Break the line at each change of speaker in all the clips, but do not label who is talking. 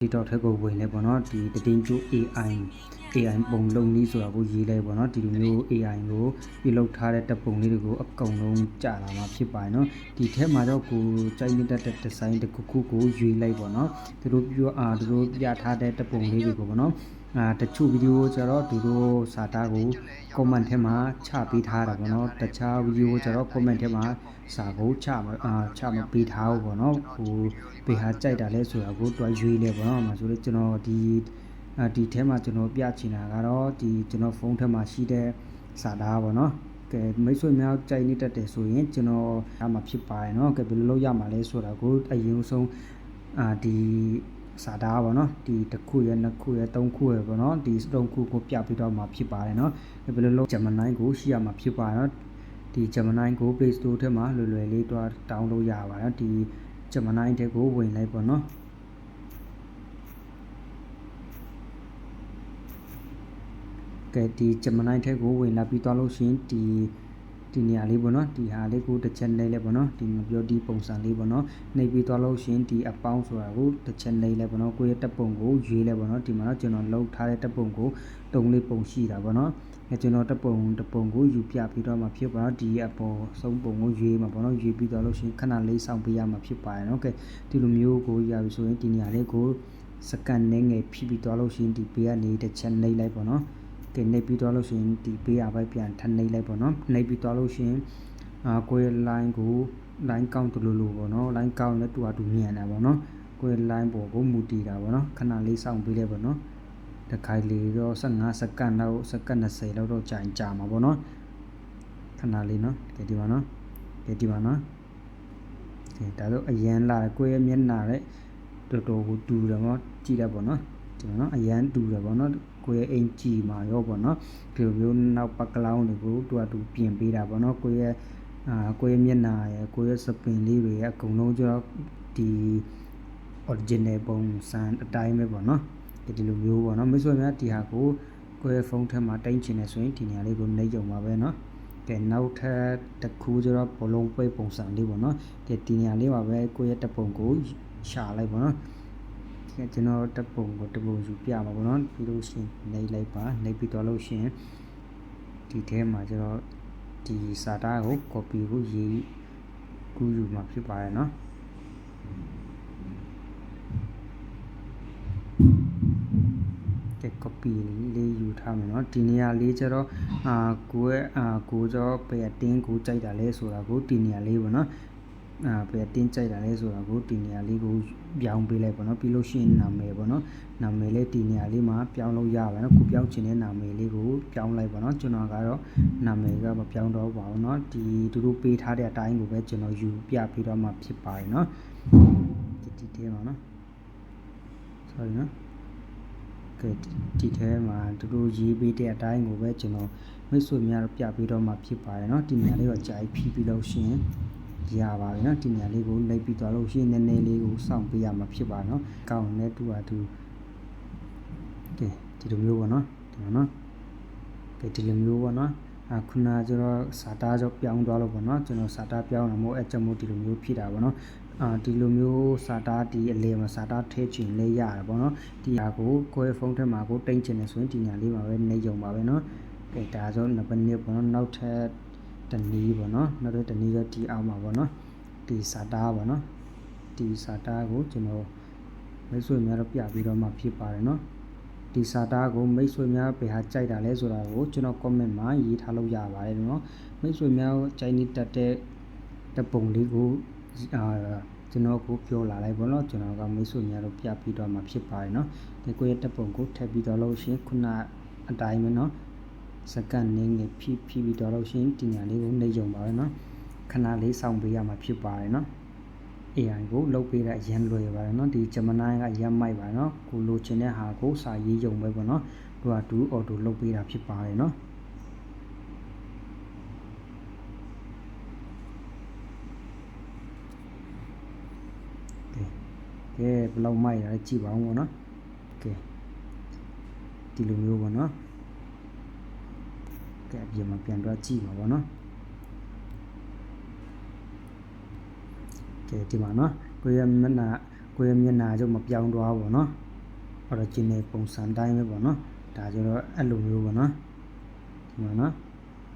ဒီတော့ထက်ကိုဝင်လဲပေါ့နော်ဒီတည်င်းကျိုး AI ပုံလုံးလေးဆိုတာကိုရေးလိုက်ပေါ့နော်ဒီလိုမျိုး AI ကိုပြုလုပ်ထားတဲ့တပ်ပုံလေးတွေကိုအကုန်လုံးကြာလာမှာဖြစ်ပါတယ်နော်ဒီထဲမှာတော့ကိုကြိုက်နေတဲ့ design တစ်ခုခုကိုရွေးလိုက်ပေါ့နော်သူတို့ပြထားတဲ့တပ်ပုံလေးတွေကိုပေါ့နော်တချို့ဗီဒီယိုကျတော့သူတို့စာသားကို comment ထဲမှာချပေးထားတာပေါ့နော်တခြားဗီဒီယိုကျတော့ comment ထဲမှာစာကိုချမပေးထားဘူးပေါ့နော်ဟိုဘေဟာကြိုက်တာလဲဆိုတာကိုတွားရွေးလဲပေါ့နော်ဆိုတော့ကျွန်တော်ဒီထဲမှာကျွန်တော်ပြချင်တာကတော့ဒီကျွန်တော်ဖုန်းထဲမှာရှိတဲ့စာသားပေါ့နော်ကဲမိတ်ဆွေများကြိုက်နေတတ်တယ်ဆိုရင်ကျွန်တော်အားမှာဖြစ်ပါတယ်เนาะကဲဘယ်လိုလုပ်ရမှာလဲဆိုတာကိုအရင်ဆုံးဒီစာသားပေါ့နော်ဒီတစ်ခုရနှစ်ခုရသုံးခုရပေါ့နော်ဒီသုံးခုကိုပြပြီးတော့မှာဖြစ်ပါတယ်เนาะဘယ်လိုလုပ် Gemini ကိုရှိရမှာဖြစ်ပါတယ်เนาะဒီ Gemini ကို Play Store ထဲမှာလွယ်လွယ်လေးတော့ download ရပါတယ်ဒီ Gemini ထဲကိုဝင်လိုက်ပေါ့နော်ကဲဒီ Gemini ထဲကိုဝင်လာပြီးတော့လို့ရှိရင်ဒီနေရာလေးပေါ့နော်ဒီဟာလေးကိုတစ်ချက်နှိပ်လိုက်ပေါ့နော်ဒီပြောဒီပုံစံလေးပေါ့နော်နှိပ်ပြီးတော့လို့ရှိရင်ဒီအပေါင်းဆိုတာကိုတစ်ချက်နှိပ်လိုက်ပေါ့နော်ကိုယ့်ရဲ့တပ်ပုံကိုရွေးလိုက်ပေါ့နော်ဒီမှာတော့ကျွန်တော်လောက်ထားတဲ့တပ်ပုံကိုတုံးလေးပုံရှိတာပေါ့နော်ကျွန်တော်တပ်ပုံကိုယူပြပြီးတော့မှဖြစ်ပါဒီအပေါ်ဆုံးပုံကိုရွေးမှာပေါ့နော်ရွေးပြီးတော့လို့ရှိရင်ခဏလေးစောင့်ပေးရမှာဖြစ်ပါတယ်နော်ကဲဒီလိုမျိုးကိုရပြီဆိုရင်ဒီနေရာလေးကိုစကန်နေငယ်ဖြည့်ပြီးတော့လို့ရှိရင်ဒီပေးကနေတစ်ချက်နှိပ်လိုက်ပေါ့နော်ကဲနှိပ်ပြီးတော့လို့ရှိရင်ဒီပေးရပဲပြန်ထပ်နှိပ်လိုက်ပေါ့နော်နှိပ်ပြီးတော့လို့ရှိရင်ကိုယ့် line ကို line count တူလို့ပေါ့နော် line count နဲ့တူမြန်တာပေါ့နော်ကိုယ့် line ပေါ်ကိုမူတည်တာပေါ့နော်ခဏလေးစောင့်ပေးလိုက်ပေါ့နော်တခါလေတော့15စက္ကန့်လောက်စက္ကန့်20လောက်တော့ကြာမှာပေါ့နော်ခဏလေးနော်ကဲဒီပါနော်ကဲဒီပါနော်ကဲဒါတော့အရန်လာကိုယ့်ရဲ့မျက်နှာနဲ့တော်တော်ကိုတူတယ်ပေါ့ကြည့်လိုက်ပေါ့နော်ဒီမှာနော်အရန်တူတယ်ပေါ့နော်ကိုယ့်ရဲ့အင်ဂျီမှာရောပေါ့နော်ဒီလိုမျိုးနောက်ပတ်ကလောင်းတွေကိုတူပြင်ပေးတာပေါ့နော်ကိုယ့်ရဲ့မျက်နှာရယ်ကိုယ့်ရဲ့စပင်လေးတွေရအကုန်လုံးကျတော့ဒီ original ပုံစံအတိုင်းပဲပေါ့နော်ဒီလိုမျိုးပေါ့နော်မိတ်ဆွေများဒီဟာကိုကိုယ့်ရဲ့ဖုန်းထဲမှာတင်ချင်နေဆိုရင်ဒီနေရာလေးကိုနှိပ်ရုံပါပဲเนาะကဲနောက်ထပ်တစ်ခုကျတော့ဘလုံးပိတ်ပုံစံလေးပေါ့เนาะဒီနေရာလေးပါပဲကိုယ့်ရဲ့တပ်ပုံကိုရှာလိုက်ပေါ့เนาะကျွန်တော်တပ်ပုံကိုတပုံယူပြမှာပေါ့เนาะပြီးလို့ရှိရင်နှိပ်လိုက်ပါနှိပ်ပြီးတော့လို့ရှိရင်ဒီထဲမှာကျတော့ဒီစာသားကို copy ကိုရေးကူးယူမှာဖြစ်ပါတယ်เนาะကဲ copy လေးယူထားမယ်เนาะဒီနေရာလေးကျတော့ကိုကြောပဲအတင်းကိုကြိုက်တာလဲဆိုတာကိုဒီနေရာလေးပေါ့เนาะပဲအတင်းကြိုက်တာလဲဆိုတာကိုဒီနေရာလေးကိုပြောင်းပေးလိုက်ပေါ့เนาะပြီးလို့ရှိရင်နာမည်ပေါ့เนาะနာမည်လေးဒီနေရာလေးမှာပြောင်းလို့ရပါတယ်เนาะကိုပြောင်းချင်တဲ့နာမည်လေးကိုပြောင်းလိုက်ပေါ့เนาะကျွန်တော်ကတော့နာမည်ကမပြောင်းတော့ပါဘူးเนาะဒီသူတို့ပေးထားတဲ့အတိုင်းကိုပဲကျွန်တော်ယူပြပြီးတော့မှဖြစ်ပါတယ်เนาะဒီထဲမှာเนาะ sorry เนาะကဲဒီထဲမှာသူတို့ရေးပေးတဲ့အတိုင်းကိုပဲကျွန်တော်မိတ်ဆွေများပြပြီးတော့မှဖြစ်ပါတယ်เนาะဒီနေရာလေးကိုကြာဖြီးပြီးလို့ရှိရင်ရပါပြီเนาะဒီနေရာလေးကိုလိုက်ပြီးသွားလို့ရှိရင်နည်းနည်းလေးကိုစောင့်ပေးရမှာဖြစ်ပါเนาะကောင်းနဲ့တူကဲဒီလိုမျိုးပေါ့เนาะဒီမှာเนาะကဲဒီလိုမျိုးပေါ့เนาะခုနကျတော့စာသားကြောပြောင်းသွားလို့ပေါ့เนาะကျွန်တော်စာသားပြောင်းတာမို့အကြောင်းမို့ဒီလိုမျိုးဖြစ်တာပေါ့เนาะဒီလိုမျိုးစာသားဒီအလေမှာစာသားထည့်ချင်လဲရတာပေါ့เนาะဒီဟာကိုကိုယ့်ရဲ့ဖုန်းထဲမှာကိုတင်ချင်နေဆိုရင်ဒီညာလေးမှာပဲနှိပ်ရုံပါပဲเนาะကဲဒါဆိုနံပါတ်1ပေါ့เนาะနောက်ထပ်တနည်းပေါ့เนาะနောက်ထပ်တနည်းတော့ဒီအောင်ပါပေါ့เนาะဒီစာသားပေါ့เนาะဒီစာသားကိုကျွန်တော်မိတ်ဆွေများတော့ပြပြီးတော့မှဖြစ်ပါတယ်เนาะဒီစာသားကိုမိတ်ဆွေများဘယ်ဟာကြိုက်တာလဲဆိုတာကိုကျွန်တော် comment မှာရေးထားလို့ရပါတယ်เนาะမိတ်ဆွေများကြိုက်နေတတ်တဲ့ပုံလေးကိုကျွန်တော်ကိုပြောလာလိုက်ပေါ့เนาะကျွန်တော်ကမိတ်ဆွေများတို့ပြပြီးတော့မှဖြစ်ပါတယ်เนาะဒီကိုရဲ့တပ်ပုံကိုထည့်ပြီးတော့လို့ရှိရင်ခုနအတိုင်းပဲเนาะစကန်နေငယ်ဖြည့်ပြီးတော့လို့ရှိရင်ဒီညာလေးကိုနှိပ်ရုံပါပဲเนาะခဏလေးစောင့်ပေးရမှာဖြစ်ပါတယ်เนาะ AI ကိုလုပ်ပေးတာအရင်လွယ်ပါတယ်เนาะဒီ Gemini ကအရင်မိုက်ပါเนาะကိုလိုချင်တဲ့ဟာကိုစာရေးရုံပဲပေါ့เนาะသူကauto လုပ်ပေးတာဖြစ်ပါတယ်เนาะကဲဘယ်လောက်မိုက်ရလဲကြည့်ပါဦးပေါ့เนาะကဲဒီလိုမျိုးပေါ့เนาะကဲအပြင်မှာပြန်တော့ကြည့်ပါပေါ့เนาะကဲဒီမှာเนาะကိုရမျက်နှာကျုပ်မပြောင်းသွားဘူးเนาะ original ပုံစံတိုင်းပဲပေါ့နော်ဒါကျတော့အဲ့လိုမျိုးပေါ့နော်ဒီမှာနော်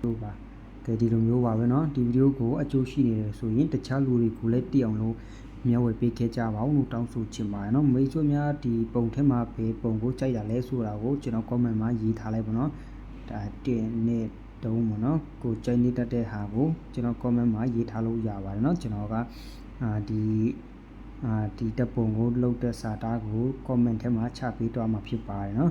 တို့ပါကဲဒီလိုမျိုးပါပဲเนาะဒီဗီဒီယိုကိုအကျိုးရှိနေတယ်ဆိုရင်တခြားလူတွေကိုလည်းသိအောင်လို့မျှဝေပေးခဲ့ကြပါဦးလို့တောင်းဆိုချင်ပါတယ်เนาะမိတ်ဆွေများဒီပုံထဲမှာဘယ်ပုံကိုကြိုက်တာလဲဆိုတာကိုကျွန်တော် comment မှာရေးထားလိုက်ပါเนาะဒါ1နဲ့3ပေါ့เนาะကိုကြိုက်နေတတ်တဲ့ဟာကိုကျွန်တော် comment မှာရေးထားလို့ရပါတယ်เนาะကျွန်တော်ကဒီတပ်ပုံကိုလုတ်တဲ့စာသားကို comment ထဲမှာချပေးသွားမှာဖြစ်ပါတယ်เนาะ